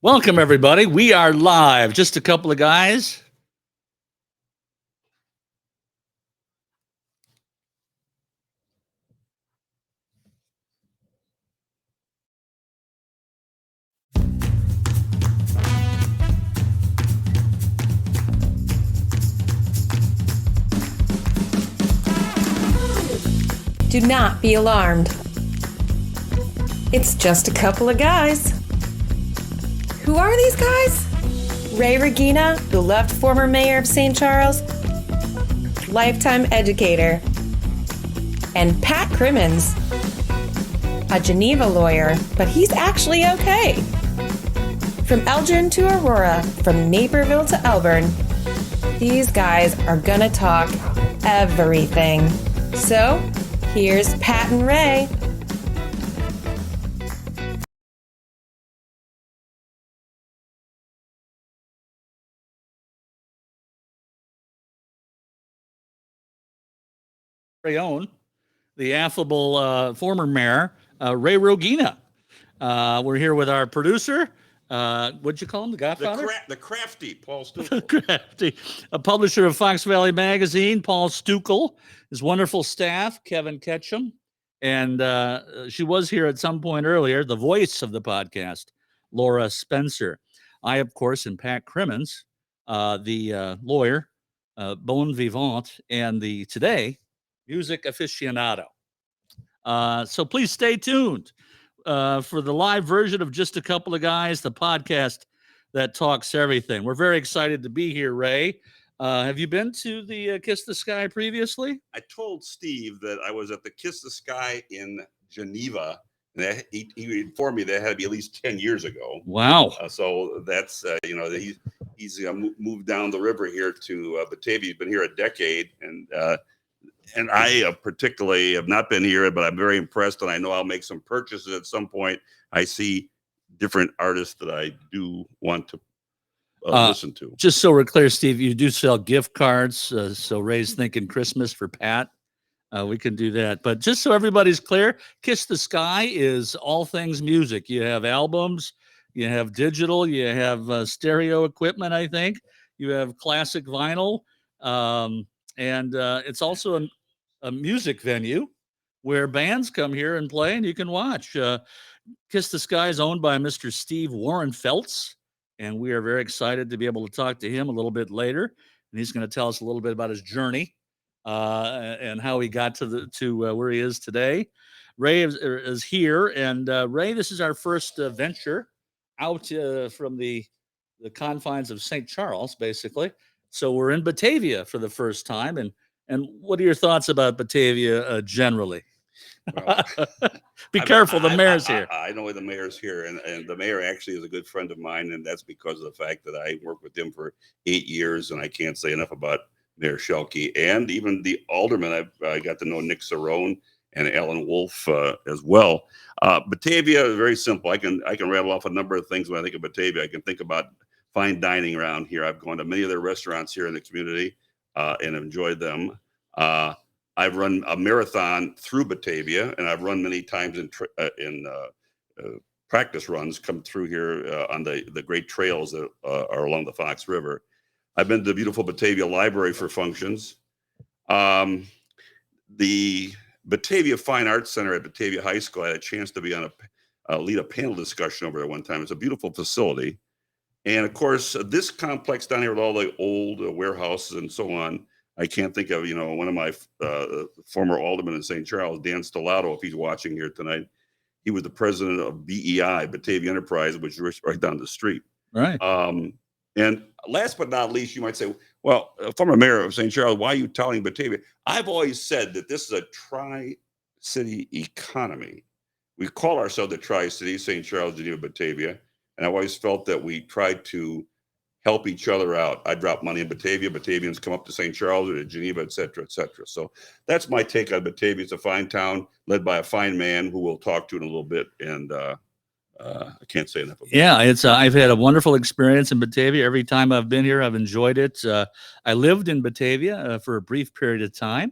Welcome, everybody. We are live. Just a couple of guys. Do not be alarmed. It's just a couple of guys. Who are these guys? Ray Regina, beloved former mayor of St. Charles, lifetime educator, and Pat Crimmins, a Geneva lawyer, but he's actually okay. From Elgin to Aurora, from Naperville to Elburn, these guys are gonna talk everything. So, here's Pat and Ray. Own, the affable former mayor, Ray Regina. We're here with our producer. What'd you call him? The Godfather? The crafty Paul Stukel. Crafty. A publisher of Fox Valley Magazine, Paul Stukel. His wonderful staff, Kevin Ketchum. And she was here at some point earlier, the voice of the podcast, Laura Spencer. I, of course, am Pat Crimmins, the lawyer, bon vivant, and the today music aficionado. So please stay tuned for the live version of Just a Couple of Guys, the podcast that talks everything. We're very excited to be here, Ray. Have you been to the Kiss the Sky previously? I told Steve that I was at the Kiss the Sky in Geneva. And that he informed me that had to be at least 10 years ago. Wow. So that's, he's moved down the river here to Batavia. He's been here a decade. And I particularly have not been here, but I'm very impressed, and I know I'll make some purchases at some point. I see different artists that I do want to listen to. Just so we're clear, Steve, you do sell gift cards, so Ray's thinking Christmas for Pat. We can do that. But just so everybody's clear, Kiss the Sky is all things music. You have albums, you have digital, you have stereo equipment, I think. You have classic vinyl. And it's also a music venue where bands come here and play and you can watch. Kiss the Sky is owned by Mr. Steve Warrenfeltz, and we are very excited to be able to talk to him a little bit later. And he's going to tell us a little bit about his journey and how he got to where he is today. Ray is here, and Ray, this is our first venture out from the confines of St. Charles, basically. So we're in Batavia for the first time, and what are your thoughts about Batavia generally? Well, Be careful, the mayor's here. I know the mayor's here, and the mayor actually is a good friend of mine, and that's because of the fact that I worked with him for 8 years, and I can't say enough about Mayor Shielke, and even the alderman. I got to know Nick Cerrone and Alan Wolf as well. Batavia is very simple. I can rattle off a number of things when I think of Batavia. I can think about fine dining around here. I've gone to many of their restaurants here in the community and enjoyed them. I've run a marathon through Batavia, and I've run many times in practice runs come through here on the great trails that are along the Fox River. I've been to the beautiful Batavia Library for functions. The Batavia Fine Arts Center at Batavia High School, I had a chance to be on lead a panel discussion over there one time. It's a beautiful facility. And of course, this complex down here with all the old warehouses and so on, I can't think of, one of my former aldermen in St. Charles, Dan Stellato, if he's watching here tonight. He was the president of BEI, Batavia Enterprise, which is right down the street. Right. And last but not least, you might say, well, former mayor of St. Charles, why are you touting Batavia? I've always said that this is a tri-city economy. We call ourselves the Tri-City, St. Charles, Geneva, Batavia. And I've always felt that we tried to help each other out. I drop money in Batavia. Batavians come up to St. Charles or to Geneva, et cetera, et cetera. So that's my take on Batavia. It's a fine town led by a fine man who we'll talk to in a little bit. And I can't say enough about it. Yeah, it's I've had a wonderful experience in Batavia. Every time I've been here, I've enjoyed it. I lived in Batavia for a brief period of time.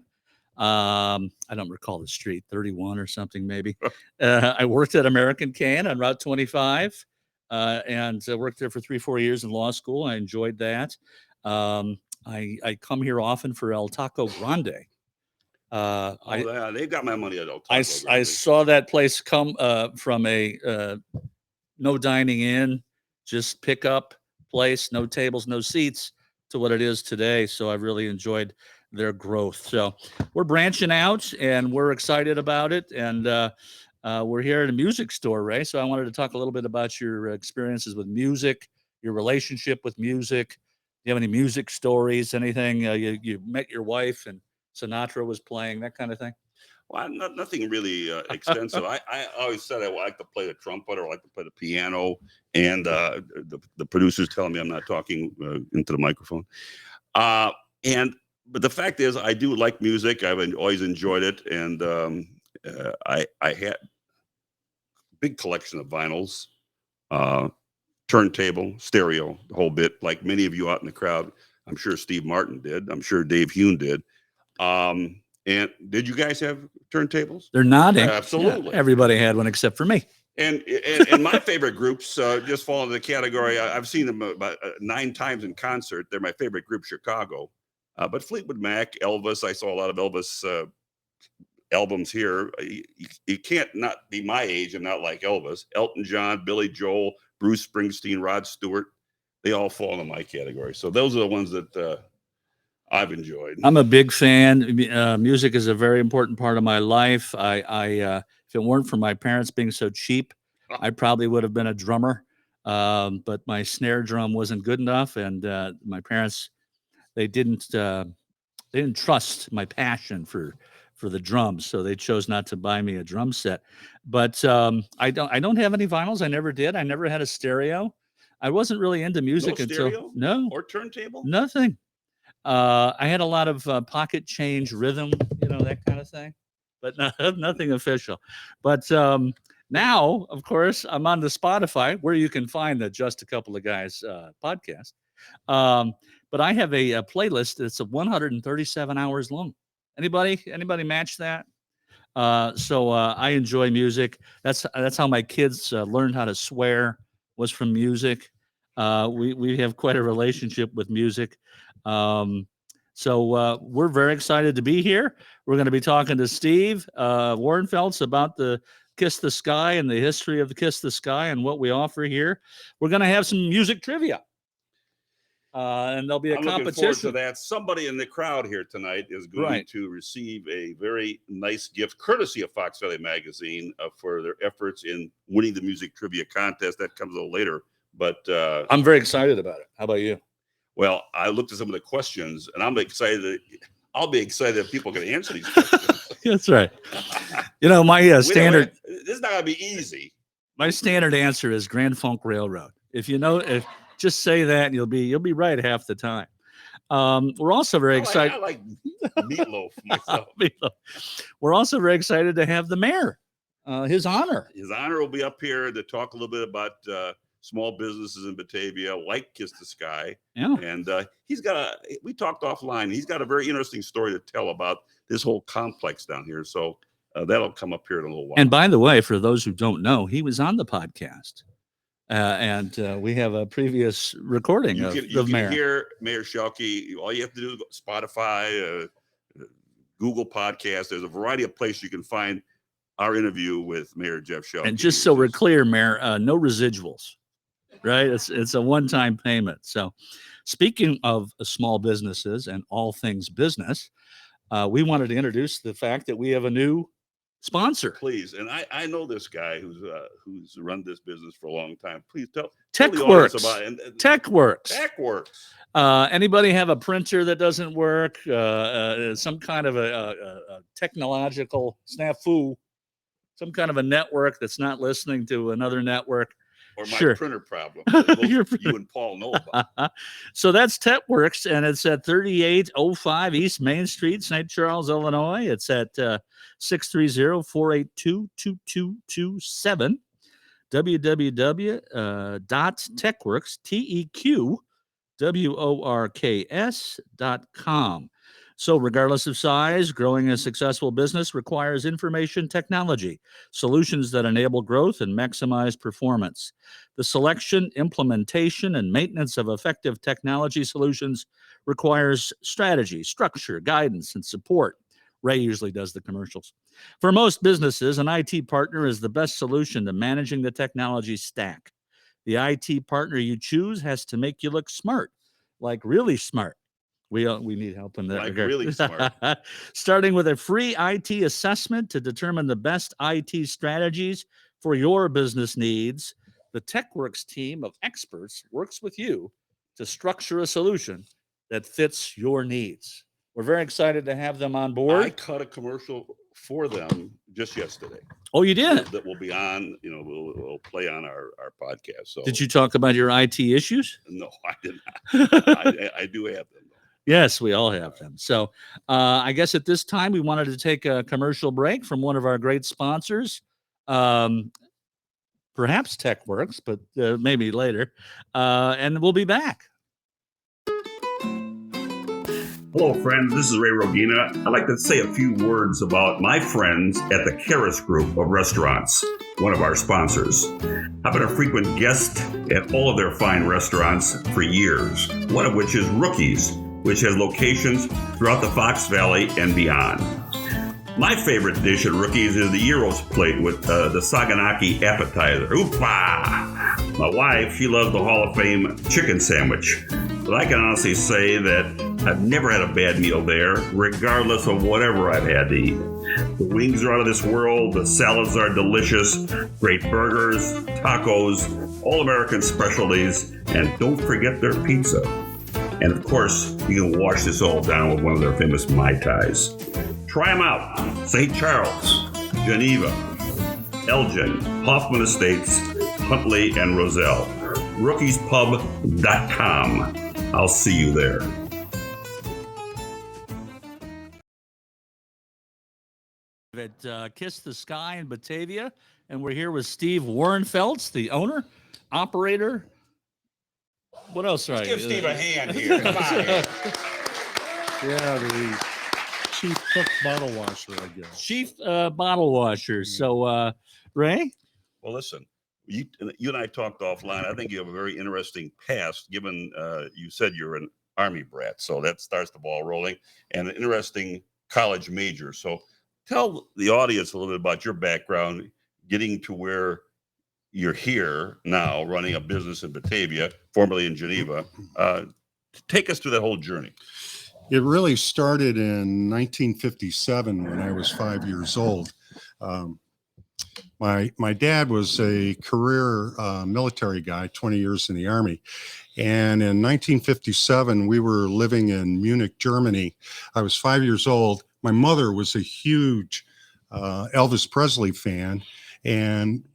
I don't recall the street, 31 or something maybe. I worked at American Can on Route 25. and worked there for 3-4 years in law school. I enjoyed that. I come here often for El Taco Grande. Yeah, they got my money at El Taco I Grande. saw that place come from a no dining in, just pick up place, no tables, no seats, to what it is today. So I've really enjoyed their growth. So we're branching out and we're excited about it. And we're here at a music store, Ray. So I wanted to talk a little bit about your experiences with music, your relationship with music. Do you have any music stories? Anything you met your wife and Sinatra was playing, that kind of thing? Well, nothing really extensive. I always said I like to play the trumpet or I like to play the piano, and the producer's telling me I'm not talking into the microphone. But the fact is, I do like music. I've always enjoyed it, and I had a big collection of vinyls, turntable, stereo, the whole bit. Like many of you out in the crowd, I'm sure Steve Martin did. I'm sure Dave Hune did. And did you guys have turntables? They're nodding. Absolutely. Yeah, everybody had one except for me. And my favorite groups just fall into the category. I've seen them about 9 times in concert. They're my favorite group, Chicago. But Fleetwood Mac, Elvis, I saw a lot of Elvis albums here. You can't not be my age and not like Elvis. Elton John, Billy Joel, Bruce Springsteen, Rod Stewart. They all fall into my category. So those are the ones that I've enjoyed. I'm a big fan. Music is a very important part of my life. If it weren't for my parents being so cheap, I probably would have been a drummer. But my snare drum wasn't good enough, and my parents they didn't trust my passion for the drums, so they chose not to buy me a drum set. But I don't have any vinyls. I never did. I never had a stereo. I wasn't really into music until or turntable. Nothing. I had a lot of pocket change rhythm, that kind of thing, but nothing official. But now, of course, I'm on the Spotify where you can find the Just a Couple of Guys podcast. But I have a playlist that's 137 hours long. Anybody match that? So I enjoy music. That's how my kids learned how to swear, was from music. We have quite a relationship with music. So we're very excited to be here. We're going to be talking to Steve Warrenfeltz about the Kiss the Sky and the history of the Kiss the Sky and what we offer here. We're going to have some music trivia. And there'll be a competition. Looking forward to that. Somebody in the crowd here tonight is going to receive a very nice gift, courtesy of Fox Valley Magazine, for their efforts in winning the music trivia contest. That comes a little later. But I'm very excited about it. How about you? Well, I looked at some of the questions, and I'm excited. I'll be excited if people can answer these questions. That's right. My standard. This is not going to be easy. My standard answer is Grand Funk Railroad. If just say that, and you'll be right half the time. We're also very excited. I like meatloaf myself. We're also very excited to have the mayor. His honor will be up here to talk a little bit about small businesses in Batavia, like Kiss the Sky. Yeah. And we talked offline. He's got a very interesting story to tell about this whole complex down here. So that'll come up here in a little while. And by the way, for those who don't know, he was on the podcast. And we have a previous recording of the mayor. You can hear Mayor Shielke. All you have to do is go to Spotify, Google Podcasts. There's a variety of places you can find our interview with Mayor Jeff Shielke. And just so we're clear, Mayor, no residuals, right? It's a one-time payment. So speaking of small businesses and all things business, we wanted to introduce the fact that we have a new sponsor. Please. And I know this guy who's run this business for a long time. Please tell TechWorks about it. TechWorks. Anybody have a printer that doesn't work? Some kind of a technological snafu, some kind of a network that's not listening to another network. Or my printer problem. You and Paul know about. So that's TechWorks, and it's at 3805 East Main Street, St. Charles, Illinois. It's at 630-482-2227. www.techworks.com. So, regardless of size, growing a successful business requires information technology, solutions that enable growth and maximize performance. The selection, implementation, and maintenance of effective technology solutions requires strategy, structure, guidance, and support. Ray usually does the commercials. For most businesses, an IT partner is the best solution to managing the technology stack. The IT partner you choose has to make you look smart, like really smart. We need help in that Like regard. really smart. Starting with a free IT assessment to determine the best IT strategies for your business needs, the TechWorks team of experts works with you to structure a solution that fits your needs. We're very excited to have them on I board. cut a commercial for them just yesterday. Oh, you did? That will be on, we'll play on our podcast. So Did you talk about your IT issues? No, I did not. I do have them, though. Yes, we all have them. So I guess at this time, we wanted to take a commercial break from one of our great sponsors, perhaps TechWorks, but maybe later. And we'll be back. Hello, friends. This is Ray Rogina. I'd like to say a few words about my friends at the Karis Group of Restaurants, one of our sponsors. I've been a frequent guest at all of their fine restaurants for years, one of which is Rookies, which has locations throughout the Fox Valley and beyond. My favorite dish at Rookies is the Gyros plate with the Saganaki appetizer. Oopah! My wife, she loves the Hall of Fame chicken sandwich. But I can honestly say that I've never had a bad meal there, regardless of whatever I've had to eat. The wings are out of this world, the salads are delicious, great burgers, tacos, all American specialties, and don't forget their pizza. And of course, you can wash this all down with one of their famous Mai Tais. Try them out. St. Charles, Geneva, Elgin, Hoffman Estates, Huntley, and Roselle. RookiesPub.com. I'll see you there. At Kiss the Sky in Batavia, and we're here with Steve Warrenfeltz, the owner, operator. What else? Right? Give Steve a hand here. Come on here. Yeah, the chief cook bottle washer, I guess. Chief bottle washer. So, Ray? Well, listen, you and I talked offline. I think you have a very interesting past, given you said you're an Army brat. So that starts the ball rolling, and an interesting college major. So tell the audience a little bit about your background, getting to where you're here now, running a business in Batavia, formerly in Geneva. Take us through that whole journey. It really started in 1957 when I was 5 years old. My dad was a career military guy, 20 years in the Army. And in 1957, we were living in Munich, Germany. I was 5 years old. My mother was a huge Elvis Presley fan. And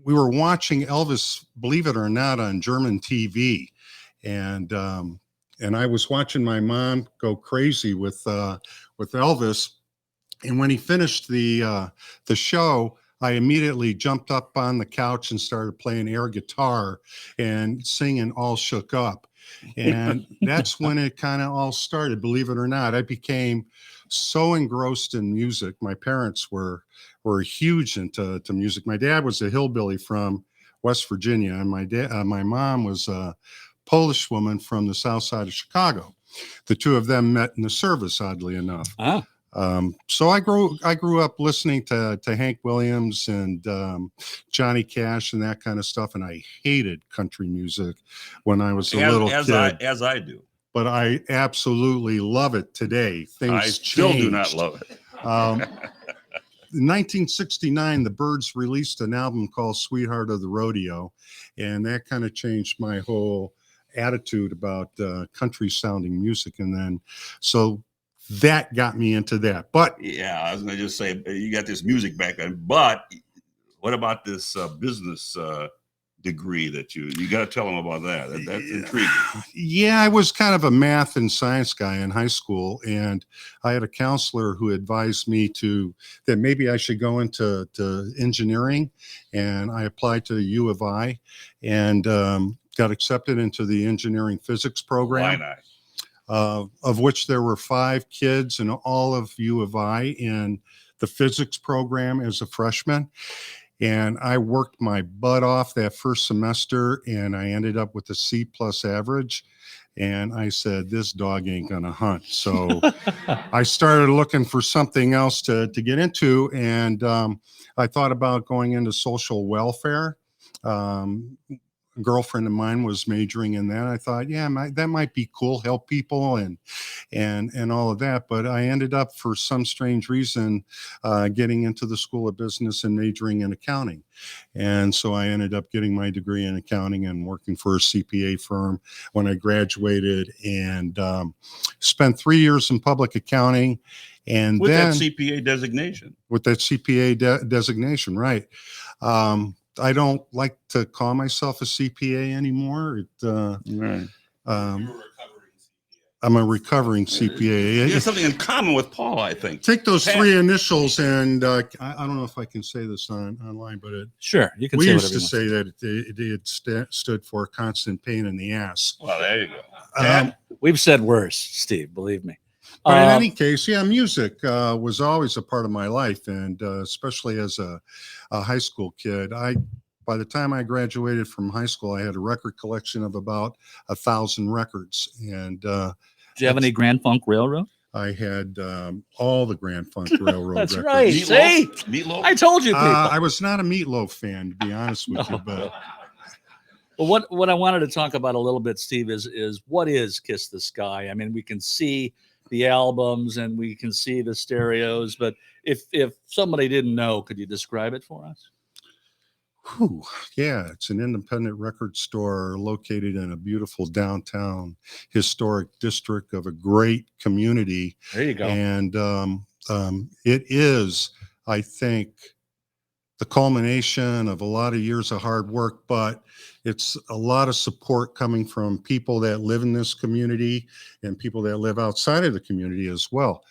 we were watching Elvis, believe it or not, on German TV. And I was watching my mom go crazy with Elvis. And when he finished the show, I immediately jumped up on the couch and started playing air guitar and singing All Shook Up. And that's when it kind of all started, believe it or not. I became so engrossed in music. My parents were huge into music. My dad was a hillbilly from West Virginia, and my mom was a Polish woman from the south side of Chicago. The two of them met in the service, oddly enough. Ah. So I grew up listening to Hank Williams and Johnny Cash and that kind of stuff, and I hated country music when I was a little kid. As I do. But I absolutely love it today. I still do not love it. In 1969, the Byrds released an album called Sweetheart of the Rodeo, and that kind of changed my whole attitude about country sounding music. And then, so that got me into that. But yeah, I was going to just say, you got this music background, but what about this business degree that you got to tell them about that? That's intriguing. Yeah, I was kind of a math and science guy in high school, and I had a counselor who advised me that maybe I should go into engineering, and I applied to U of I and got accepted into the engineering physics program. Why not? of which there were 5 kids in all of U of I in the physics program as a freshman. And I worked my butt off that first semester, and I ended up with a C+ average. And I said, this dog ain't gonna hunt. So I started looking for something else to get into. And I thought about going into social welfare. A girlfriend of mine was majoring in that. I thought, yeah, that might be cool, help people and all of that. But I ended up, for some strange reason, getting into the School of Business and majoring in accounting. And so I ended up getting my degree in accounting and working for a CPA firm when I graduated, and spent 3 years in public accounting. And with then that CPA designation. With that CPA designation, right. I don't like to call myself a CPA anymore. Right. I'm a recovering CPA. You have something in common with Paul, I think. Take those 3 initials, and I don't know if I can say this online, but Sure, you can. we say used whatever to say that it stood for constant pain in the ass. Well, there you go. We've said worse, Steve. Believe me. But in any case, yeah, music was always a part of my life, and especially as a high school kid. By the time I graduated from high school, I had a record collection of about 1,000 records. And do you have any Grand Funk Railroad? I had all the Grand Funk Railroad That's records. right. See? Meatloaf? I told you, people. I was not a Meatloaf fan, to be honest with you, but Well, what I wanted to talk about a little bit, Steve, is what is Kiss the Sky? I mean, we can see the albums and we can see the stereos, but if somebody didn't know, could you describe it for us? whew, yeah, it's an independent record store located in a beautiful downtown historic district of a great community. There you go. And it is, I think, the culmination of a lot of years of hard work, but it's a lot of support coming from people that live in this community and people that live outside of the community as well.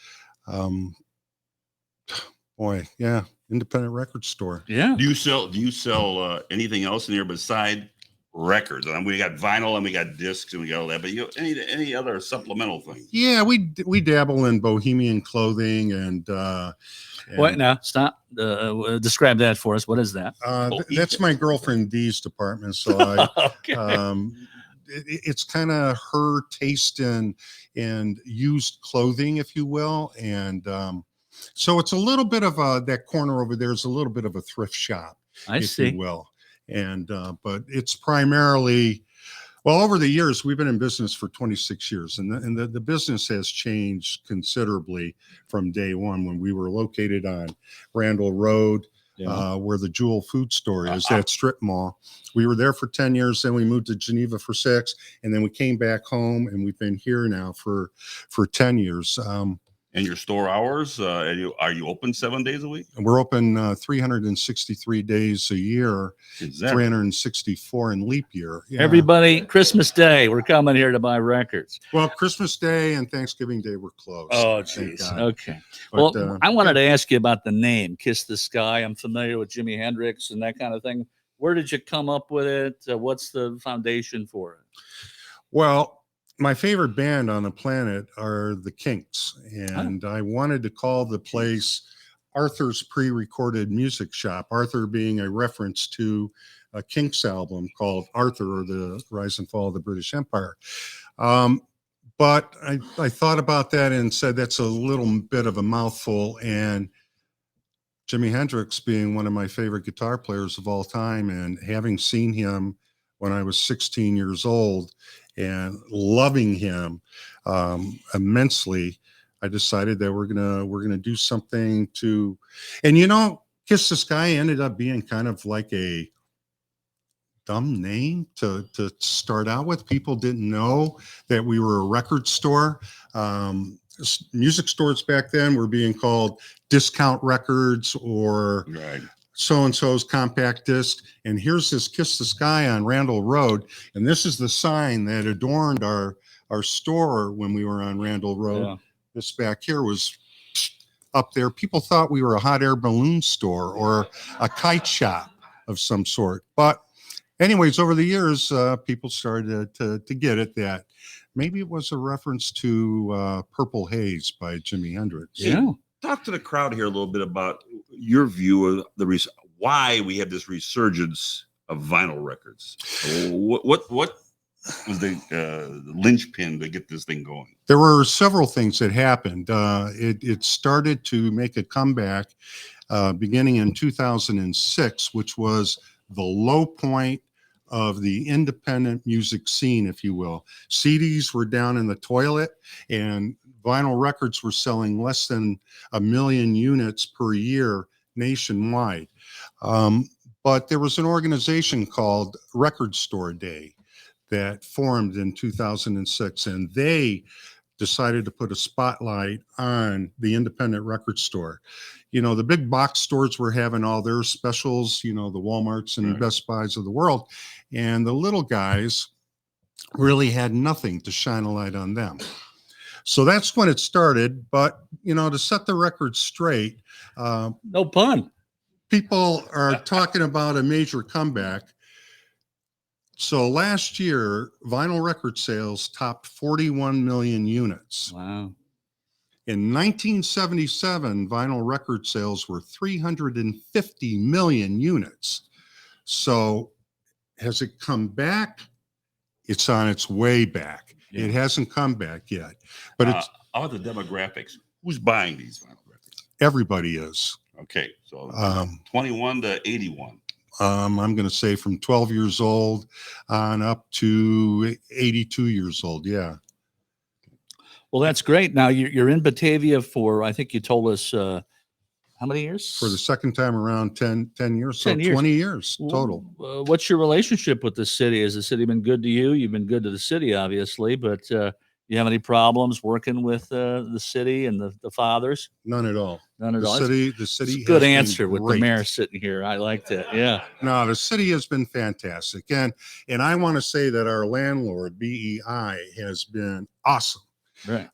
Boy, yeah, independent record store. Yeah. Do you sell anything else in here beside records? And we got vinyl and we got discs and we got all that, but any other supplemental things? Yeah, we dabble in bohemian clothing and Wait, now stop. Describe that for us. What is that? That's my girlfriend Dee's department. So I, Okay. it's kind of her taste in used clothing, if you will. And so it's a little bit of that corner over there is a little bit of a thrift shop, I if see. you will. And but it's primarily, well, over the years, we've been in business for 26 years, and the business has changed considerably from day one when we were located on Randall Road, where the Jewel food store is, that strip mall. We were there for 10 years, then we moved to Geneva for 6, and then we came back home, and we've been here now for 10 years. And your store hours, are you open 7 days a week? We're open 363 days a year, 364 in leap year. Yeah. Everybody, Christmas Day, we're coming here to buy records. Well, Christmas Day and Thanksgiving Day were closed. Oh, thank geez. God. Okay. But, Well, I wanted to ask you about the name, Kiss the Sky. I'm familiar with Jimi Hendrix and that kind of thing. Where did you come up with it? What's the foundation for it? Well, my favorite band on the planet are the Kinks, and I wanted to call the place Arthur's Pre-Recorded Music Shop, Arthur being a reference to a Kinks album called Arthur, or the Rise and Fall of the British Empire. But I thought about that and said that's a little bit of a mouthful, and Jimi Hendrix being one of my favorite guitar players of all time, and having seen him when I was 16 years old and loving him immensely, I decided that we're gonna do something to, and Kiss the Sky ended up being kind of like a dumb name to start out with. People didn't know that we were a record store. Music stores back then were being called Discount Records or so-and-so's compact disc. And here's this Kiss the Sky on Randall Road. And this is the sign that adorned our store when we were on Randall Road. Yeah. This back here was up there. People thought we were a hot air balloon store or a kite shop of some sort. But anyways, over the years, people started to get it that maybe it was a reference to Purple Haze by Jimi Hendrix. Yeah. Talk to the crowd here a little bit about your view of why we have this resurgence of vinyl records. What was the linchpin to get this thing going? There were several things that happened. It started to make a comeback beginning in 2006, which was the low point of the independent music scene, if you will. CDs were down in the toilet, and vinyl records were selling less than 1 million units per year nationwide. But there was an organization called Record Store Day that formed in 2006, and they decided to put a spotlight on the independent record store. The big box stores were having all their specials, the Walmarts and Best Buys of the world, and the little guys really had nothing to shine a light on them. So that's when it started. But, to set the record straight, No pun. people are talking about a major comeback. So last year, vinyl record sales topped 41 million units. Wow. In 1977, vinyl record sales were 350 million units. So has it come back? It's on its way back. Yeah. It hasn't come back yet. But it's how about the demographics? Who's buying these vinyl records? everybody is. Okay, so 21 to 81. I'm going to say from 12 years old on up to 82 years old. Yeah. Well, that's great. Now you're in Batavia for, I think you told us, how many years? For the second time around, 10 years. 10 so years. 20 years total. What's your relationship with the city? Has the city been good to you? You've been good to the city, obviously, but you have any problems working with the city and the fathers? None at all. None at all. The It's city a good has been answer with the great. mayor sitting here. I like that. Yeah. No, the city has been fantastic. And I want to say that our landlord, BEI, has been awesome. Right.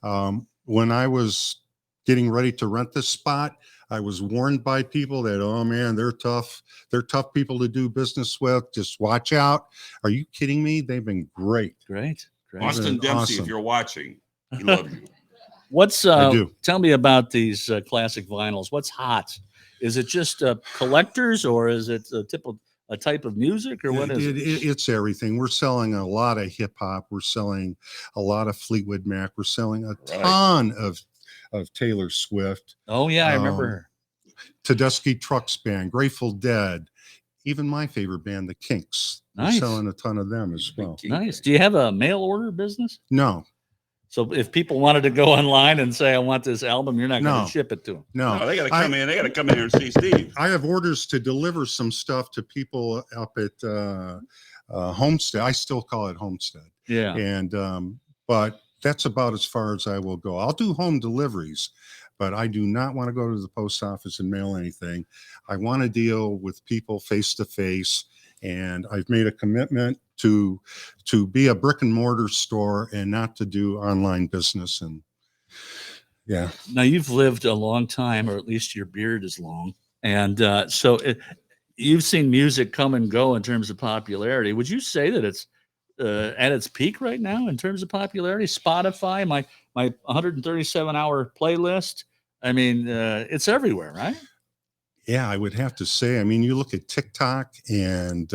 When I was getting ready to rent this spot, I was warned by people that, oh man, they're tough. They're tough people to do business with. Just watch out. Are you kidding me? They've been great. Great. Great. Austin Dempsey, awesome. if you're watching, he loves you. What's I do. tell me about these classic vinyls. What's hot? Is it just collectors, or is it a type of music, or what is it? It's everything. We're selling a lot of hip hop. We're selling a lot of Fleetwood Mac. We're selling a ton of Taylor Swift. Oh yeah, I remember her. Tedeschi Trucks Band, Grateful Dead, even my favorite band, the Kinks. Nice. We're selling a ton of them as well. Nice. Do you have a mail order business? No, So if people wanted to go online and say, I want this album, you're not going No. to ship it to them. no. No, they got to come in. They got to come in here and see Steve. I have orders to deliver some stuff to people up at Homestead. I still call it Homestead. Yeah. And but that's about as far as I will go. I'll do home deliveries, but I do not want to go to the post office and mail anything. I want to deal with people face to face, and I've made a commitment to be a brick and mortar store and not to do online business. And yeah, Now you've lived a long time, or at least your beard is long. And you've seen music come and go in terms of popularity. Would you say that it's at its peak right now in terms of popularity? Spotify, my 137-hour playlist. I mean, it's everywhere, right? yeah, I would have to say. I mean, you look at TikTok and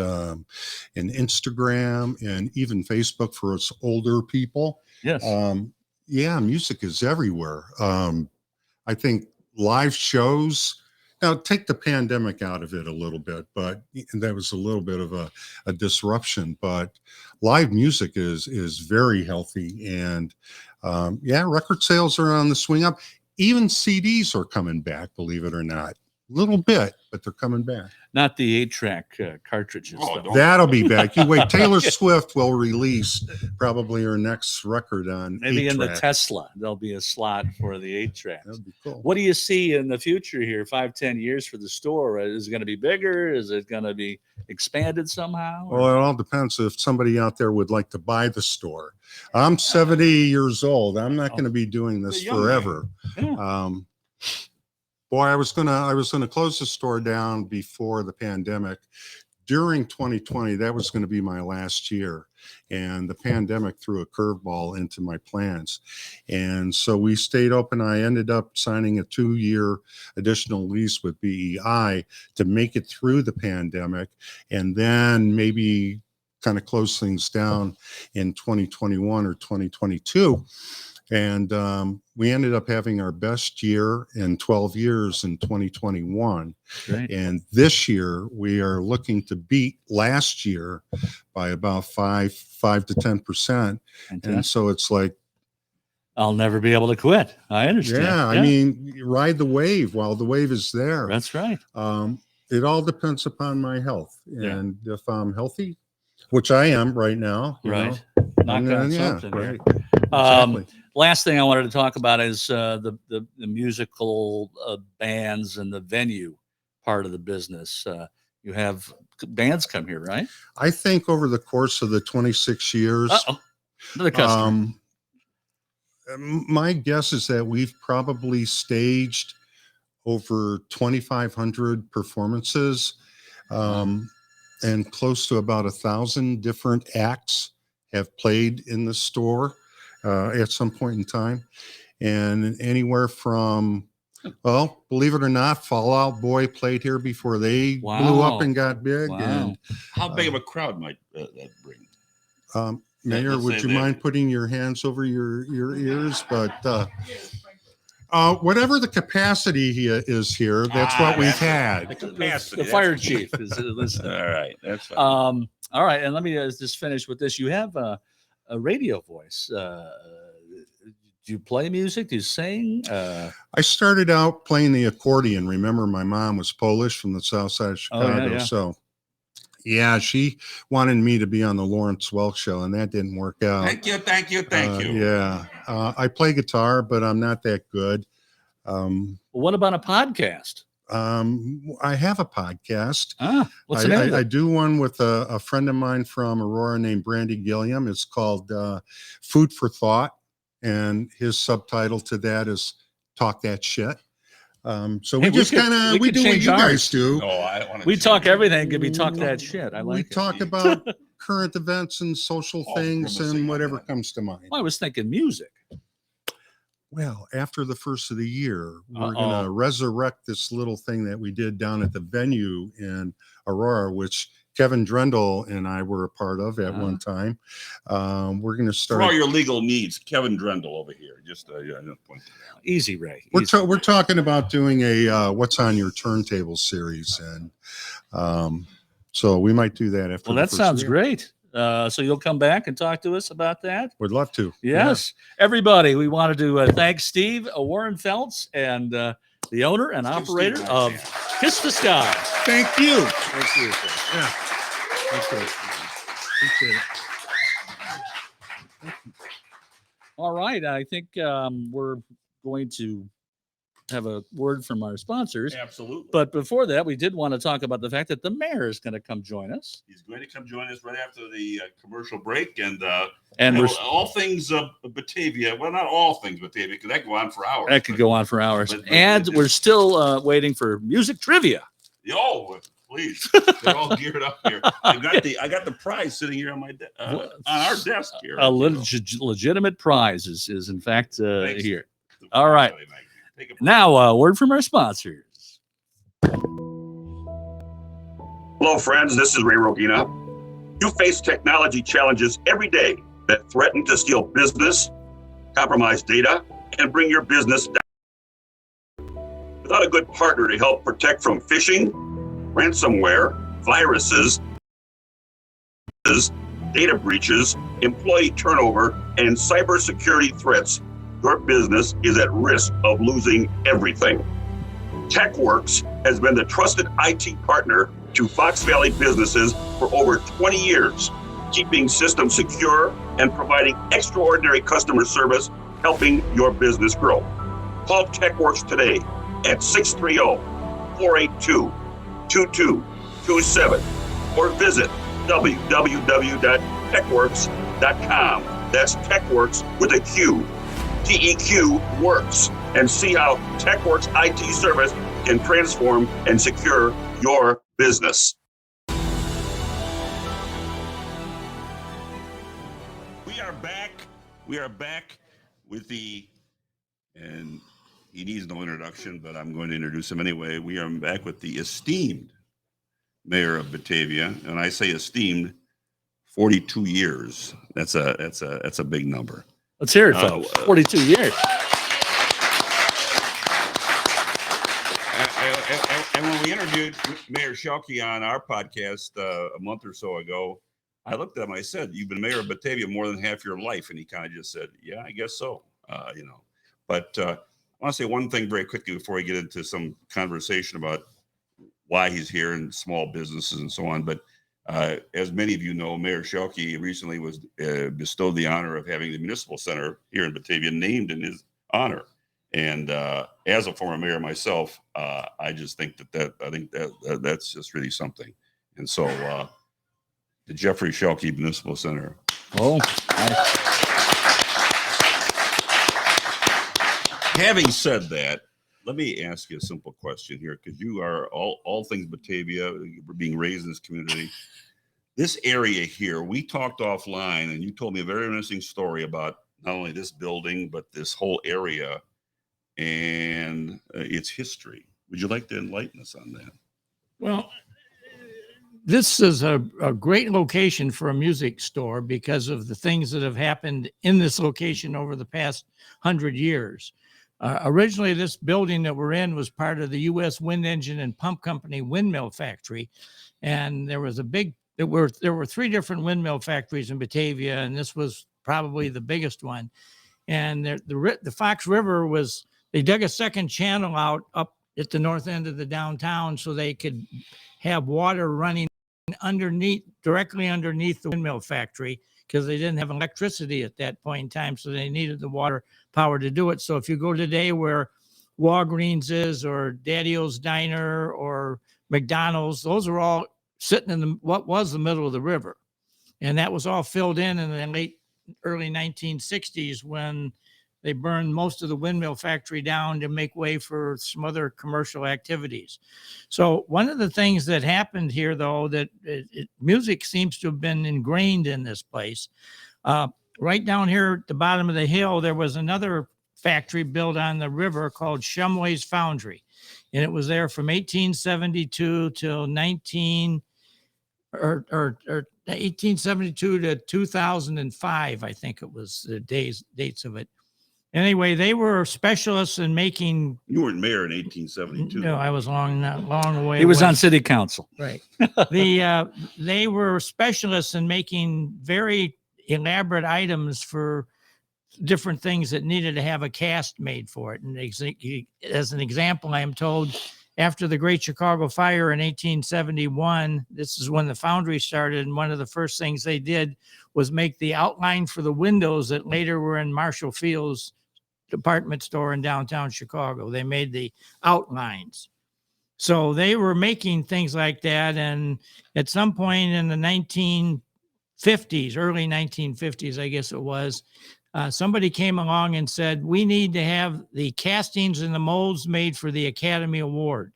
Instagram and even Facebook for us older people. Yes. Yeah, music is everywhere. I think live shows. Now, take the pandemic out of it a little bit, but that was a little bit of a disruption. But live music is very healthy, and yeah, record sales are on the swing up. Even CDs are coming back, believe it or not. A little bit, but they're coming back. Not the 8-track cartridges. Oh, though. don't- That'll be back. You wait. Taylor Swift will release probably her next record on Maybe in the 8-track. Tesla, there'll be a slot for the 8-track. That'd be cool. What do you see in the future here, 5-10 years for the store? Is it going to be bigger? Is it going to be expanded somehow? Well, it all depends if somebody out there would like to buy the store. I'm 70 years old. I'm not going to be doing this You're young, forever. Yeah. Boy, I was gonna close the store down before the pandemic, during 2020, that was going to be my last year. And the pandemic threw a curveball into my plans. And so we stayed open. I ended up signing a 2-year additional lease with BEI to make it through the pandemic, and then maybe kind of close things down in 2021 or 2022. And we ended up having our best year in 12 years in 2021. Great. And this year we are looking to beat last year by about 5 to 10%. And so it's like, I'll never be able to quit. I understand. yeah, I mean, you ride the wave while the wave is there. That's right. It all depends upon my health. Yeah. And if I'm healthy, which I am right now, you Right. know, Knock and on then, yeah, something. right. Exactly. Last thing I wanted to talk about is the musical bands and the venue part of the business. You have bands come here, right? I think over the course of the 26 years, Another customer. my guess is that we've probably staged over 2,500 performances, and close to about 1,000 different acts have played in the store at some point in time. And anywhere from, well, believe it or not, Fall Out Boy played here before they blew up and got big. Wow. And How big of a crowd might that bring? Mayor, let's would say you that- mind putting your hands over your ears? But whatever the capacity is here, that's what we've had. The capacity. The fire that's- chief is listening. All right, that's fine. All right, and let me just finish with this. You have a radio voice. Do you play music? Do you sing? I started out playing the accordion. Remember, my mom was Polish from the south side of Chicago. yeah. So, yeah, she wanted me to be on the Lawrence Welk show, and that didn't work out. Thank you. Yeah. I play guitar, but I'm not that good. What about a podcast? I have a podcast. What's the name of I it? do one with a friend of mine from Aurora named Brandy Gilliam. It's called Food for Thought, and his subtitle to that is Talk That Shit. So Hey, we just could- kind of we we could do what change you ours. guys do. No, I don't want to. We talk everything. Could be talk that shit. I We like it. talk about current events and social Oh, things grimacing and on whatever that. comes to mind. Well, I was thinking music. Well, after the first of the year, we're Uh-oh. going to resurrect this little thing that we did down at the venue in Aurora, which Kevin Drendel and I were a part of at one time. We're going to For all start. your legal needs, Kevin Drendel over here. Just point. Easy, Ray. We're, Easy. we're talking about doing a What's on Your Turntable series. And so we might do that after. Well, the that first sounds year. great. So you'll come back and talk to us about that? Would love to. Yes. Everybody, we wanted to thank Steve Warrenfeltz and the owner and operator Steve, of yeah. Kiss the Sky. Thank you. Thank you. Yeah. Okay. Appreciate it. All right. I think we're going to have a word from our sponsors. Absolutely. But before that, we did want to talk about the fact that the mayor is going to come join us. He's going to come join us right after the commercial break, and And we're, all things Batavia. Well, not all things Batavia, because that go on for hours. that could go on for hours. but And it we're is- still waiting for music trivia. Oh, please! They're all geared up here. I got the prize sitting here on my on our desk here. A legitimate prize is in fact Thanks. here. All right. Take a Now, a word from our sponsors. Hello, friends. This is Ray Rogina. You face technology challenges every day that threaten to steal business, compromise data, and bring your business down. Without a good partner to help protect from phishing, ransomware, viruses, data breaches, employee turnover, and cybersecurity threats, your business is at risk of losing everything. TechWorks has been the trusted IT partner to Fox Valley businesses for over 20 years, keeping systems secure and providing extraordinary customer service, helping your business grow. Call TechWorks today at 630-482-2227 or visit www.techworks.com. That's TechWorks with a Q. TEQ Works, and see how TechWorks IT service can transform and secure your business. We are back. We are back with and he needs no introduction, but I'm going to introduce him anyway. We are back with the esteemed mayor of Batavia, and I say esteemed, 42 years. That's a big number. Let's hear it, folks. 42 years. And when we interviewed Mayor Shielke on our podcast a month or so ago, I looked at him. I said, "You've been mayor of Batavia more than half your life," and he kind of just said, "Yeah, I guess so." But I want to say one thing very quickly before we get into some conversation about why he's here and small businesses and so on. But as many of you know, Mayor Shielke recently was bestowed the honor of having the municipal center here in Batavia named in his honor. And as a former mayor myself, I just think that's just really something. And so the Jeffrey Shielke Municipal Center. Oh, Having said that, let me ask you a simple question here, because you are all things Batavia, being raised in this community. This area here, we talked offline, and you told me a very interesting story about not only this building, but this whole area and its history. Would you like to enlighten us on that? Well, this is a great location for a music store because of the things that have happened in this location over the past 100 years. Originally, this building that we're in was part of the U.S. Wind Engine and Pump Company windmill factory. And there was there were three different windmill factories in Batavia, and this was probably the biggest one. And the Fox River they dug a second channel out up at the north end of the downtown so they could have water running directly underneath the windmill factory, because they didn't have electricity at that point in time. So they needed the water power to do it. So if you go today where Walgreens is, or Daddy-O's Diner, or McDonald's, those are all sitting in what was the middle of the river. And that was all filled in the early 1960s when they burned most of the windmill factory down to make way for some other commercial activities. So one of the things that happened here, though, that music seems to have been ingrained in this place. Right down here at the bottom of the hill, there was another factory built on the river called Shumway's Foundry. And it was there from 1872 till 1872 to 2005, I think it was the dates of it. Anyway, they were specialists in making. You weren't mayor in 1872. No, I was long away. he was on city council. Right. They were specialists in making very elaborate items for different things that needed to have a cast made for it. And as an example, I am told after the Great Chicago Fire in 1871, this is when the foundry started, and one of the first things they did was make the outline for the windows that later were in Marshall Field's department store in downtown Chicago. They made the outlines. So they were making things like that. And at some point in the 1950s, early 1950s, I guess it was, somebody came along and said, we need to have the castings and the molds made for the Academy Award.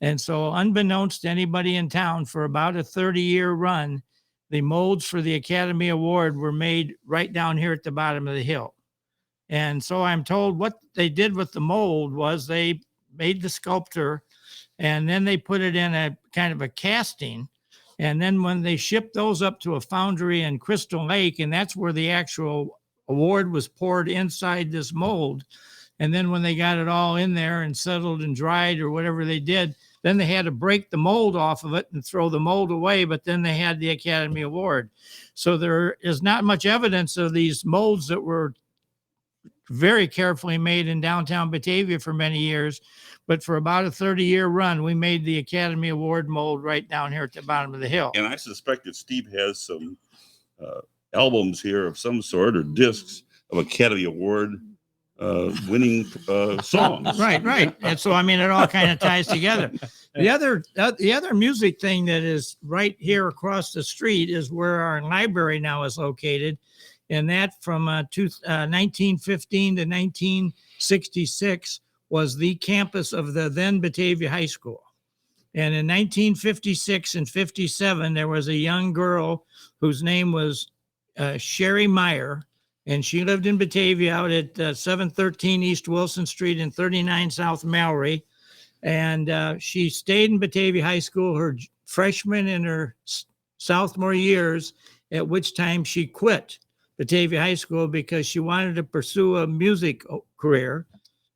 And so unbeknownst to anybody in town, for about a 30-year run, the molds for the Academy Award were made right down here at the bottom of the hill. And so I'm told what they did with the mold was they made the sculpture, and then they put it in a kind of a casting. And then when they shipped those up to a foundry in Crystal Lake, and that's where the actual award was poured inside this mold. And then when they got it all in there and settled and dried or whatever they did, then they had to break the mold off of it and throw the mold away. But then they had the Academy Award. So there is not much evidence of these molds that were very carefully made in downtown Batavia for many years. But for about a 30-year run, we made the Academy Award mold right down here at the bottom of the hill. And I suspect that Steve has some albums here of some sort, or discs of Academy Award winning songs. Right. And so, I mean, it all kind of ties together. The other music thing that is right here across the street is where our library now is located. And that from 1915 to 1966 was the campus of the then Batavia High School. And in 1956 and 57, there was a young girl whose name was Sherry Meyer, and she lived in Batavia out at 713 East Wilson Street and 39 South Mallory. And she stayed in Batavia High School her freshman and her sophomore years, at which time she quit Batavia High School because she wanted to pursue a music career.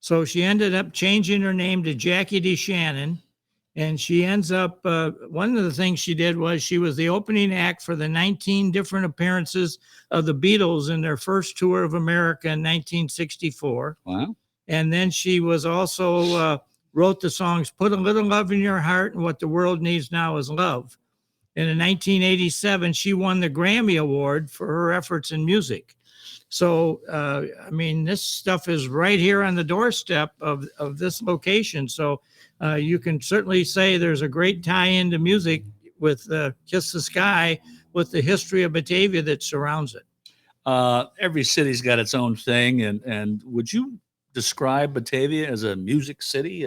So she ended up changing her name to Jackie D. Shannon. And she ends up, one of the things she did was she was the opening act for the 19 different appearances of the Beatles in their first tour of America in 1964. Wow. And then she was also wrote the songs Put a Little Love in Your Heart and What the World Needs Now is Love. And in 1987, she won the Grammy Award for her efforts in music. So, I mean, this stuff is right here on the doorstep of this location. So you can certainly say there's a great tie into music with Kiss the Sky, with the history of Batavia that surrounds it. Every city's got its own thing. And would you describe Batavia as a music city,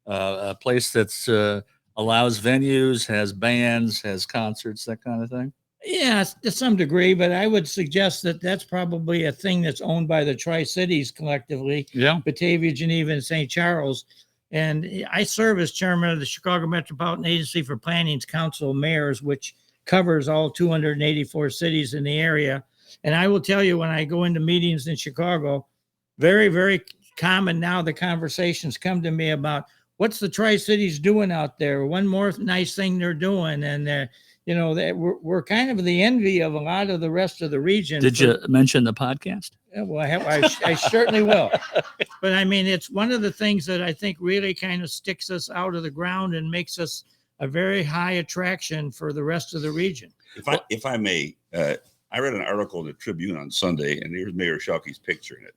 a place that's allows venues, has bands, has concerts, that kind of thing? Yeah, to some degree, but I would suggest that that's probably a thing that's owned by the Tri-Cities collectively, Yeah. Batavia, Geneva, and St. Charles. And I serve as chairman of the Chicago Metropolitan Agency for Planning's Council of Mayors, which covers all 284 cities in the area. And I will tell you, when I go into meetings in Chicago, very, very common now, the conversations come to me about what's the Tri-Cities doing out there? One more nice thing they're doing. And you know, that we're kind of the envy of a lot of the rest of the region. Did you mention the podcast? Well, I certainly will. But I mean, it's one of the things that I think really kind of sticks us out of the ground and makes us a very high attraction for the rest of the region. If I may, I read an article in the Tribune on Sunday, and here's Mayor Shielke's picture in it.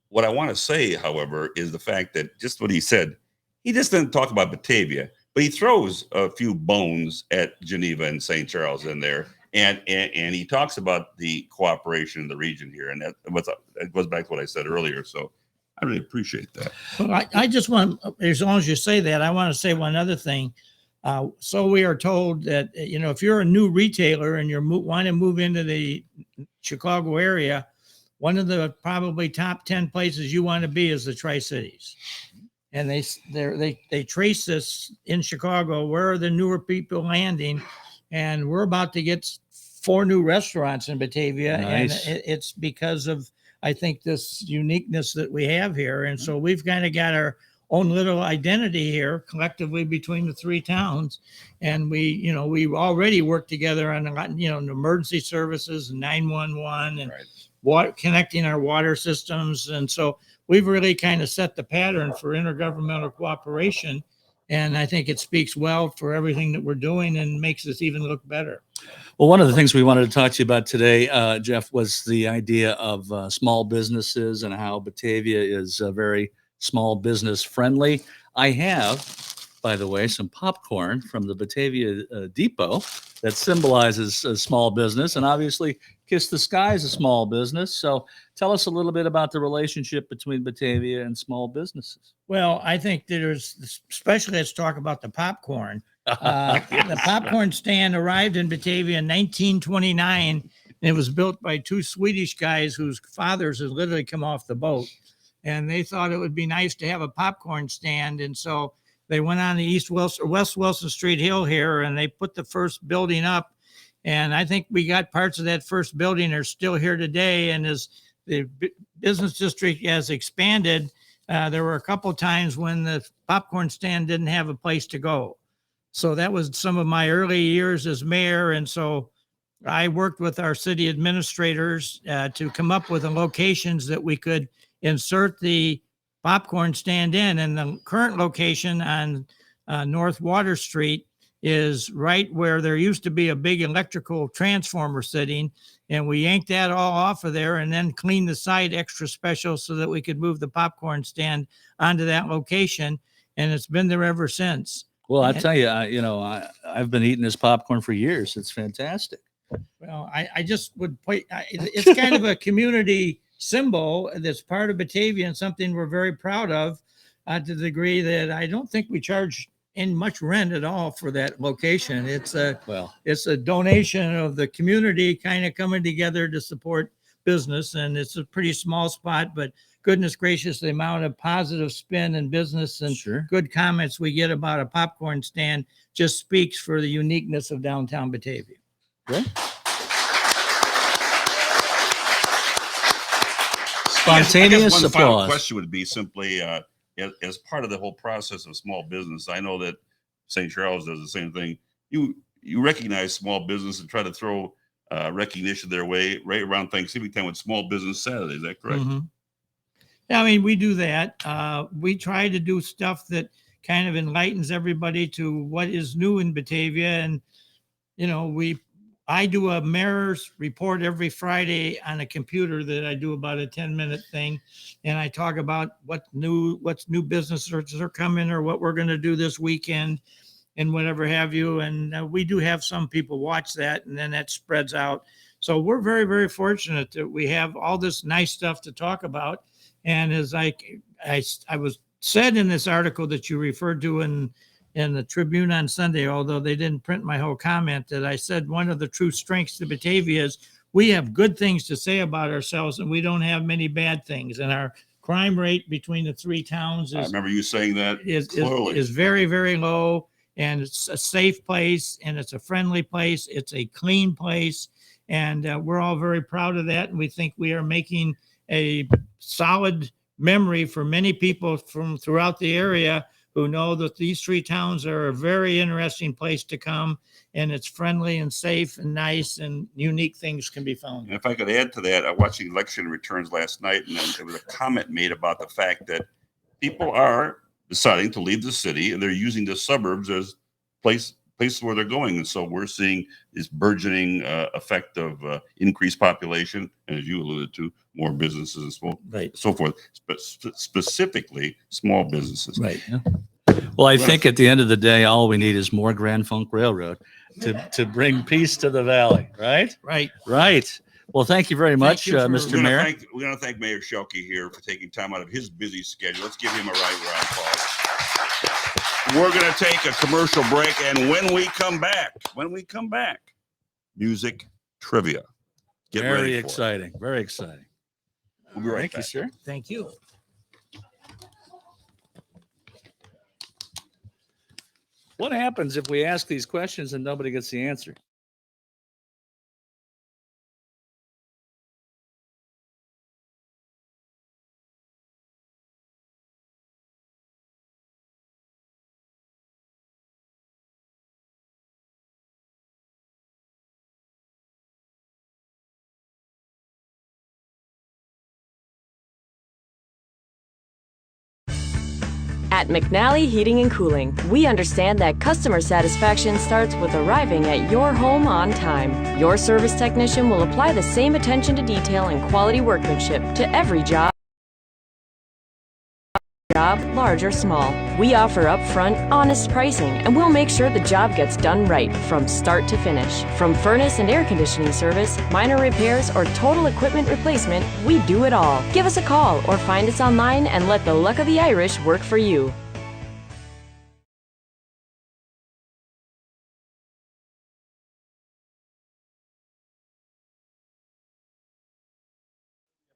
What I want to say, however, is the fact that just what he said, he just didn't talk about Batavia, but he throws a few bones at Geneva and St. Charles in there. And he talks about the cooperation in the region here. And that goes back to what I said earlier. So I really appreciate that. Well, I just want, as long as you say that, I want to say one other thing. So we are told that, you know, if you're a new retailer and you want to move into the Chicago area, one of the probably top 10 places you want to be is the Tri-Cities. And they trace this in Chicago. Where are the newer people landing? And we're about to get 4 new restaurants in Batavia. Nice. And it's because of, I think, this uniqueness that we have here. And so we've kind of got our own little identity here collectively between the 3 towns. And we already work together on a lot, emergency services and 911 and connecting our water systems. And so we've really kind of set the pattern for intergovernmental cooperation. And I think it speaks well for everything that we're doing and makes us even look better. Well, one of the things we wanted to talk to you about today, Jeff, was the idea of small businesses and how Batavia is very small business friendly. I have, by the way, some popcorn from the Batavia Depot that symbolizes a small business. And obviously, Kiss the Sky is a small business. So tell us a little bit about the relationship between Batavia and small businesses. Well, I think there's, especially let's talk about the popcorn. The popcorn stand arrived in Batavia in 1929. And it was built by 2 Swedish guys whose fathers had literally come off the boat. And they thought it would be nice to have a popcorn stand. And so they went on the West Wilson Street Hill here, and they put the first building up. And I think we got parts of that first building are still here today. And as the business district has expanded, there were a couple of times when the popcorn stand didn't have a place to go. So that was some of my early years as mayor. And so I worked with our city administrators to come up with the locations that we could insert the popcorn stand in. And the current location on North Water Street is right where there used to be a big electrical transformer sitting. And we yanked that all off of there and then cleaned the site extra special so that we could move the popcorn stand onto that location. And it's been there ever since. Well, I tell you, I've been eating this popcorn for years. It's fantastic. Well, I just would point, it's kind of a community symbol that's part of Batavia and something we're very proud of, to the degree that I don't think we charge any much rent at all for that location. It's a Well, donation of the community kind of coming together to support business, and it's a pretty small spot, but goodness gracious, the amount of positive spin in business and sure. good comments we get about a popcorn stand just speaks for the uniqueness of downtown Batavia. Spontaneous one final applause. question would be simply, as part of the whole process of small business, I know that St. Charles does the same thing. You recognize small business and try to throw recognition their way right around Thanksgiving time with Small Business Saturday. Is that correct? Mhm. Yeah, I mean, we do that. We try to do stuff that kind of enlightens everybody to what is new in Batavia. And, you know, I do a mayor's report every Friday on a computer that I do about a 10-minute thing. And I talk about what's new businesses are coming or what we're going to do this weekend and whatever have you. And we do have some people watch that, and then that spreads out. So we're very, very fortunate that we have all this nice stuff to talk about. And as I was said in this article that you referred to in the Tribune on Sunday, although they didn't print my whole comment, that I said one of the true strengths of Batavia is we have good things to say about ourselves and we don't have many bad things. And our crime rate between the three towns I is remember you saying that clearly. is very, very low, and it's a safe place and it's a friendly place. It's a clean place. And we're all very proud of that. And we think we are making a solid memory for many people from throughout the area who know that these three towns are a very interesting place to come, and it's friendly and safe and nice, and unique things can be found. And if I could add to that, I watched the election returns last night, and then there was a comment made about the fact that people are deciding to leave the city and they're using the suburbs as places where they're going. And so we're seeing this burgeoning effect of increased population, and as you alluded to, more businesses and so forth, specifically small businesses. Right. Yeah. Well, I think at the end of the day, all we need is more Grand Funk Railroad to bring peace to the valley. Right. Right. Right. Well, thank you very much, you for- Mr. Mayor. We're going to thank Mayor Shielke here for taking time out of his busy schedule. Let's give him a right round of applause. We're going to take a commercial break, and when we come back, music trivia. Get Very ready for it. exciting. Very exciting. We'll be right Thank back. you, sir. Thank you. What happens if we ask these questions and nobody gets the answer? At McNally Heating and Cooling, we understand that customer satisfaction starts with arriving at your home on time. Your service technician will apply the same attention to detail and quality workmanship to every job, large or small. We offer upfront, honest pricing, and we'll make sure the job gets done right from start to finish. From furnace and air conditioning service, minor repairs, or total equipment replacement, we do it all. Give us a call or find us online and let the luck of the Irish work for you.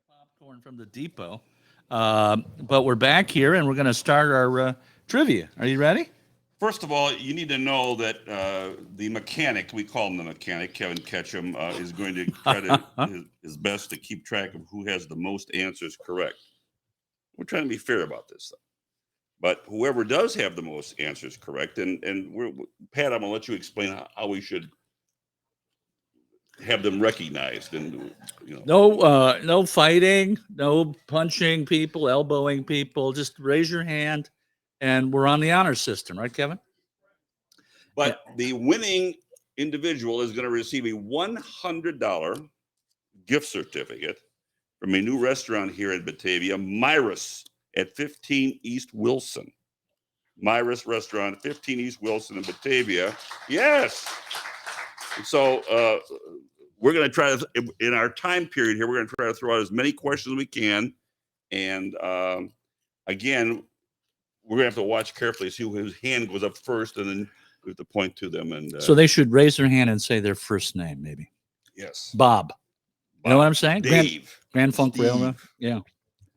Popcorn from the depot. But we're back here and we're going to start our trivia. Are you ready? First of all, you need to know that the mechanic, we call him the mechanic, Kevin Ketchum, is going to try to his best to keep track of who has the most answers correct. We're trying to be fair about this, though. But whoever does have the most answers correct, and Pat, I'm going to let you explain how we should have them recognized. And No fighting, no punching people, elbowing people. Just raise your hand, and we're on the honor system, right, Kevin? But the winning individual is going to receive a $100 gift certificate from a new restaurant here in Batavia, Myris at 15 East Wilson. Myris Restaurant, 15 East Wilson in Batavia. Yes. So we're going to try to, in our time period here, we're going to try to throw out as many questions as we can. And again, we're gonna have to watch carefully, see whose hand goes up first, and then we have to point to them. And So they should raise their hand and say their first name, maybe. yes, Bob. You know what I'm saying? Dave, Grand Funk Steve. Railroad. Yeah.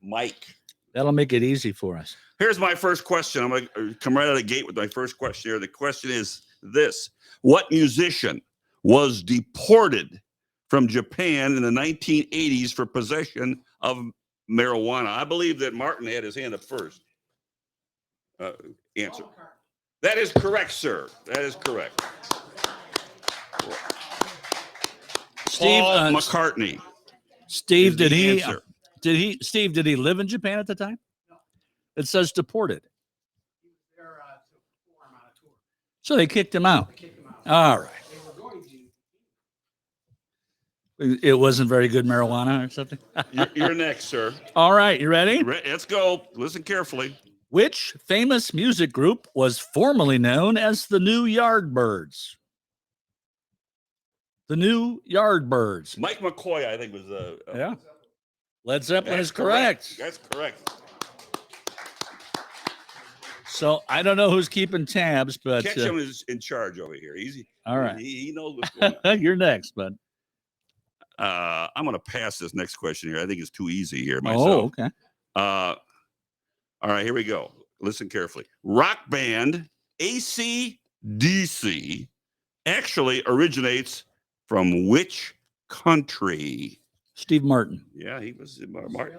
Mike. That'll make it easy for us. Here's my first question. I'm going to come right out of the gate with my first question here. The question is this: what musician was deported from Japan in the 1980s for possession of marijuana? I believe that Martin had his hand up first. Answer. That is correct, sir. That is correct. Steve Paul McCartney. Steve, is did the he? answer. Did he live in Japan at the time? It says deported. So they kicked him out. All right. It wasn't very good marijuana or something. You're next, sir. All right, you ready? Let's go. Listen carefully. Which famous music group was formerly known as the New Yardbirds? The New Yardbirds. Mike McCoy, I think, was Yeah. Led Zeppelin That's is correct. That's correct. So I don't know who's keeping tabs, but Ketchum is in charge over here. Easy. all right. He knows what's going on. You're next, bud. I'm going to pass this next question here. I think it's too easy here Oh, myself. okay. All right, here we go. Listen carefully. Rock band AC/DC actually originates from which country? Steve Martin. Yeah, he was in Martin.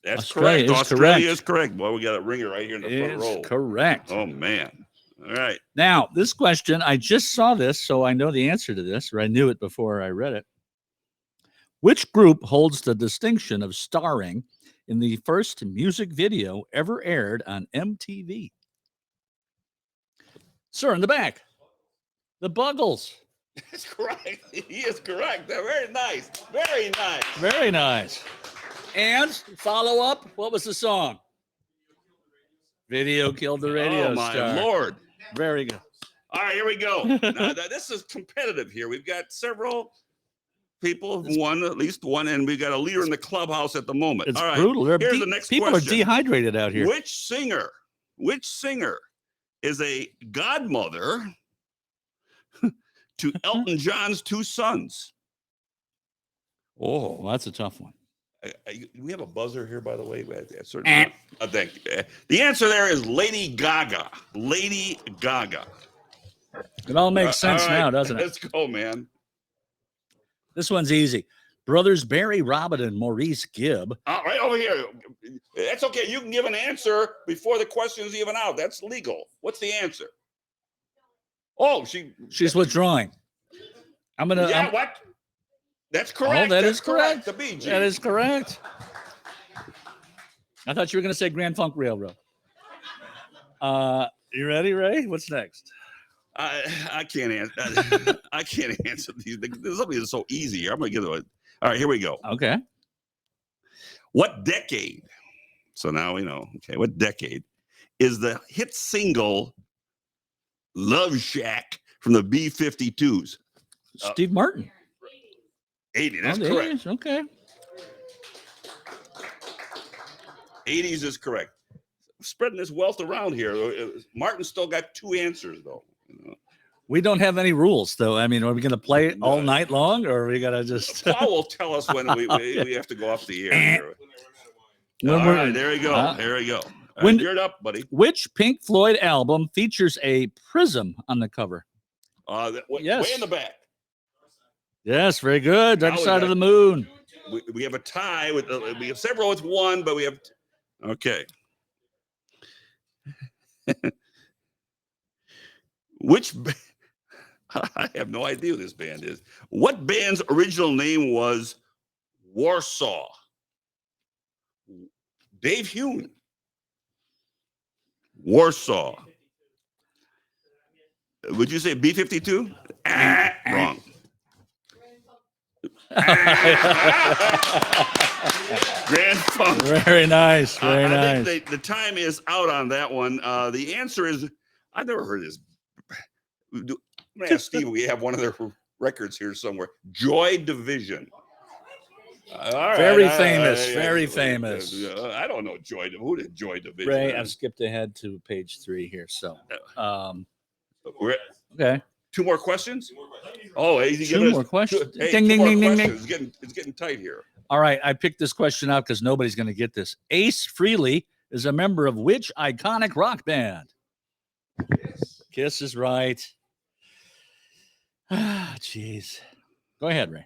That's Australia correct. is Australia correct. is correct. Boy, we got a ringer right here in the front row. It's correct. Oh, man. All right. Now, this question, I just saw this, so I know the answer to this, or I knew it before I read it. Which group holds the distinction of starring in the first music video ever aired on MTV? Sir, in the back. The Buggles. That's correct. He is correct. Very nice. Very nice. Very nice. And follow up, what was the song? Video Killed the Radio Oh, my Star. Lord. Very good. All right, here we go. Now, this is competitive here. We've got several people who won, at least one, and we've got a leader in the clubhouse at the moment. It's All right, brutal. here's the next People question. are dehydrated out here. Which singer is a godmother to Elton John's two sons? Oh, that's a tough one. Do we have a buzzer here, by the way? Thank you. The answer there is Lady Gaga. Lady Gaga. It all makes sense All right, now, doesn't it? Let's go, man. This one's easy. Brothers Barry Robin and Maurice Gibb. All right, over here. That's okay. You can give an answer before the question is even out. That's legal. What's the answer? Oh, She's withdrawing. Yeah, what? That's correct. Oh, that That's is correct. The BG. That is correct. I thought you were going to say Grand Funk Railroad. You ready, Ray? What's next? I can't answer. I can't answer these. There's something that's so easy here. I'm going to give it. All right, here we go. Okay. What decade? So now we know. Okay, what decade is the hit single "Love Shack" from the B-52s? Steve Martin. 80. That's Oh, correct. 80s, okay. 80s is correct. Spreading this wealth around here. Martin still got two answers, though. We don't have any rules, though. I mean, are we going to play it all night long, or are we going to just... Paul will tell us when we have to go off the air. When All we're- right, there we go. There we go. All right, When- you're up, buddy. Which Pink Floyd album features a prism on the cover? Way in the back. Yes, very good. Dark Now we Side got- of the Moon. We have a tie with we have several with one, but we have okay. I have no idea who this band is. What band's original name was Warsaw? Dave Hume. Warsaw. Would you say B-52? Wrong. Grand Funk. Very nice. Very I nice. think the time is out on that one. The answer is, I've never heard of this. I'm going to ask Steve, we have one of their records here somewhere. Joy Division. All right, Very famous, very famous. I don't know who did Joy Division. Ray, I've skipped ahead to page 3 here. So, We're at okay. 2 more questions. Oh, hey, 2 more questions. Hey, Ding, 2 ding, more ding, ding, questions. ding. It's getting tight here. All right. I picked this question out because nobody's going to get this. Ace Frehley is a member of which iconic rock band? Kiss is right. Ah, jeez. Go ahead, Ray.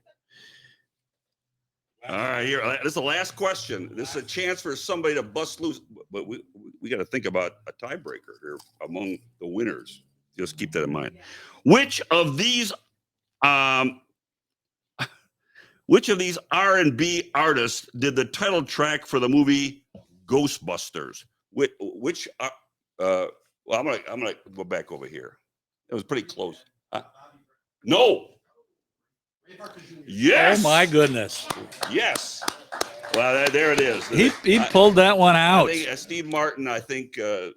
All right, here. This is the last question. This is a chance for somebody to bust loose, but we got to think about a tiebreaker here among the winners. Just keep that in mind. Which of these R&B artists did the title track for the movie Ghostbusters? Which well, I'm gonna go back over here. It was pretty close. No. Yes. Oh my goodness. Yes. Well, there it is. He pulled that one out. I think Steve Martin. I think that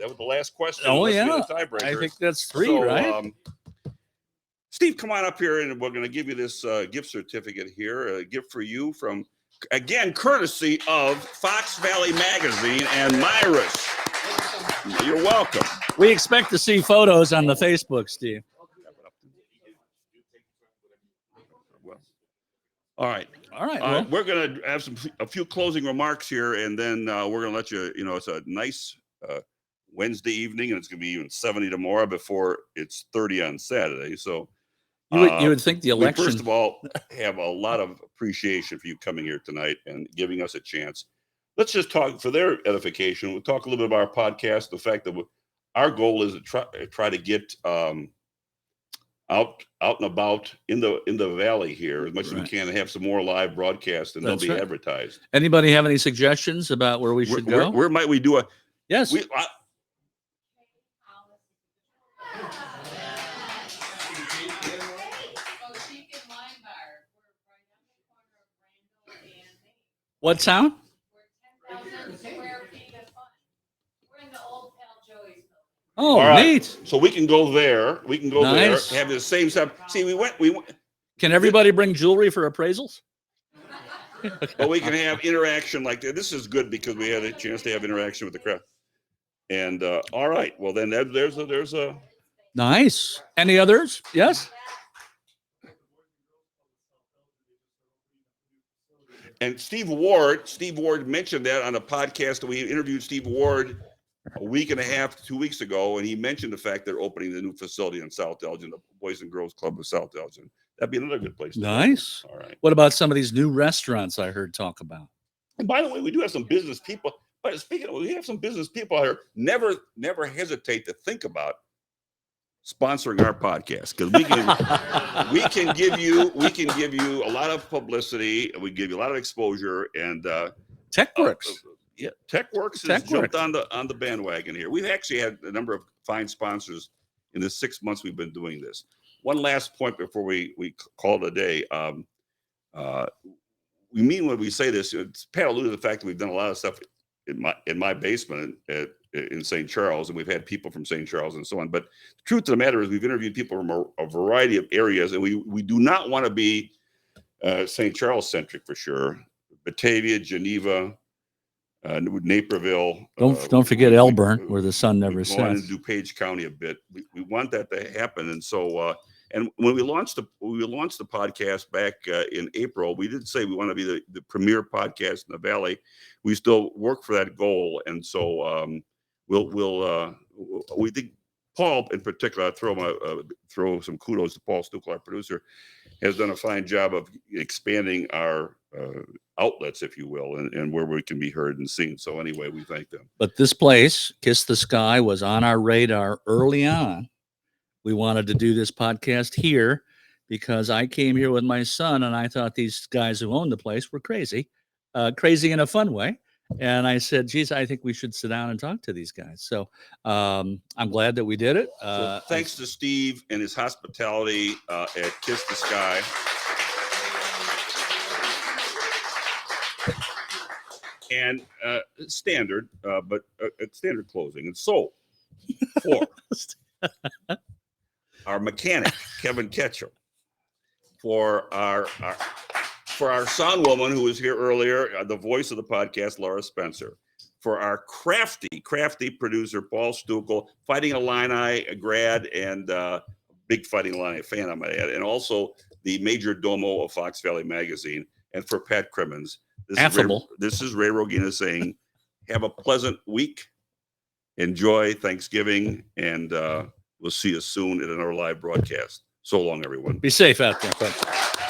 was the last question. Oh Let's yeah. get a tiebreaker. I think that's 3, right? Steve, come on up here, and we're going to give you this gift certificate here. A gift for you from, again, courtesy of Fox Valley Magazine and Myris. You're welcome. We expect to see photos on the Facebook, Steve. All right. All right. Well, We're going to have a few closing remarks here, and then we're going to let you, it's a nice Wednesday evening, and it's going to be even 70 tomorrow before it's 30 on Saturday. So you would think the election. We first of all, have a lot of appreciation for you coming here tonight and giving us a chance. Let's just talk for their edification. We'll talk a little bit about our podcast, the fact that our goal is to try to get out and about in the valley here as much as we can, and have some more live broadcasts, and they'll be advertised. Anybody have any suggestions about where we should go? Where might we do a? Yes. What town? Oh, right. Neat. So we can go there. We can go Nice. there. Have the same stuff. See, we went. Can everybody bring jewelry for appraisals? But we can have interaction like that. This is good because we had a chance to have interaction with the crowd. And all right. Well, then there's a. Nice. Any others? Yes. And Steve Ward mentioned that on a podcast. We interviewed Steve Ward a week and a half, 2 weeks ago, and he mentioned the fact they're opening the new facility in South Elgin, the Boys and Girls Club of South Elgin. That'd be another good place. Nice. All right. What about some of these new restaurants I heard talk about? And by the way, we do have some business people. But speaking of, we have some business people out here. Never hesitate to think about sponsoring our podcast, because we can give you a lot of publicity, and we give you a lot of exposure, and TechWorks. Yeah, TechWorks has jumped on the bandwagon here. We've actually had a number of fine sponsors in the 6 months we've been doing this. One last point before we call it a day. We mean when we say this. Pat alluded to the fact that we've done a lot of stuff in my basement in St. Charles, and we've had people from St. Charles and so on. But the truth of the matter is, we've interviewed people from a variety of areas, and we do not want to be St. Charles centric for sure. Batavia, Geneva, Naperville. Don't forget Elburn, where the sun never sets. And sets. DuPage County a bit. We want that to happen, and so and when we launched the podcast back in April, we did say we want to be the premier podcast in the Valley. We still work for that goal, and so we think Paul in particular. I throw some kudos to Paul Stukel, our producer, has done a fine job of expanding our outlets, if you will, and where we can be heard and seen. So anyway, we thank them. But this place, Kiss the Sky, was on our radar early on. We wanted to do this podcast here because I came here with my son, and I thought these guys who owned the place were crazy in a fun way. And I said, geez, I think we should sit down and talk to these guys. So I'm glad that we did it. So thanks to Steve and his hospitality at Kiss the Sky. And standard, but standard closing. And so, for our mechanic, Kevin Ketchum, for our For our sound woman who was here earlier, the voice of the podcast, Laura Spencer. For our crafty producer, Paul Stukel, Fighting Illini, a grad and big Fighting Illini fan, I might add, and also the major domo of Fox Valley Magazine. And for Pat Crimmins, this is Ray Rogina saying, have a pleasant week, enjoy Thanksgiving, and we'll see you soon at another live broadcast. So long, everyone. Be safe out there, folks.